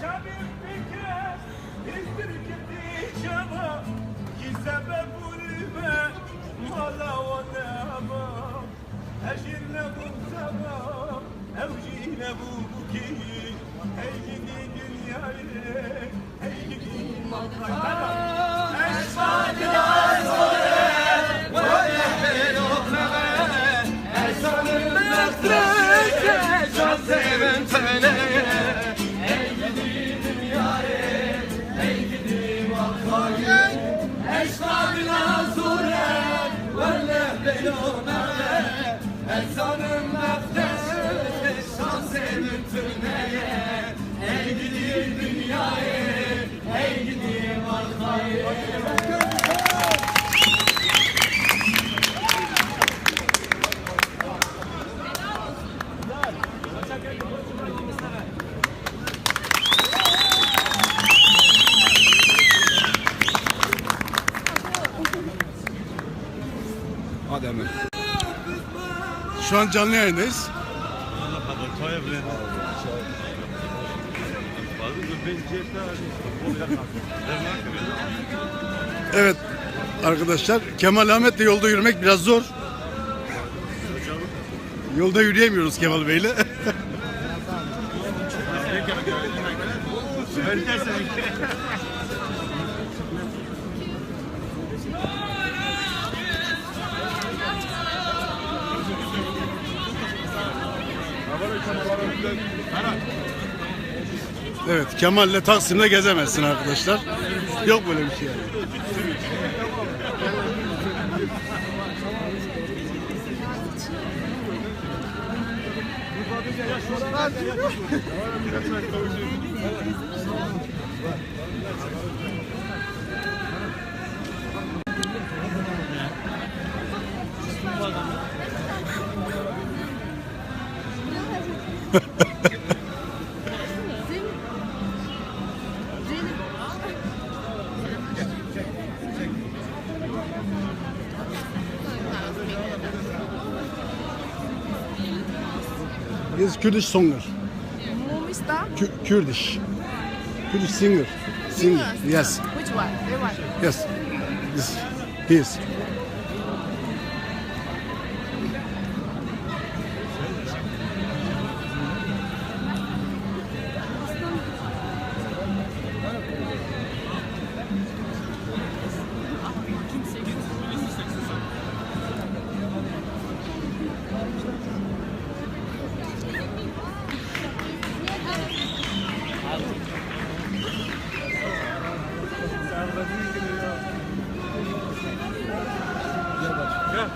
شبیم بکش استرکتی شما کی سبب بولمه مالا و نما اجیر نبود سما اوجی نبود کی ای گیدی dünyayı ey gidi malkayda esmad lazore ولا بلوغنا اسالم مفرك جزم تنه ey gidi dünyayı ey gidi malkayda esmad lazore ولا بلوغنا اسالم مفرك جزم تنه ey gidi dünyayı ey gidi malkayda Hadi hemen. Şu an canlı yayındayız. Evet arkadaşlar, Kemal Ahmet'le yolda yürümek biraz zor. Yolda yürüyemiyoruz Kemal Bey'le. Evet, Kemal'le Taksim'de gezemezsin arkadaşlar. Yok böyle bir şey yani. He's Kurdish singer. Movie star? Kurdish singer. Singers? Yes. Which one? They one? Yes. This. He is. Gel.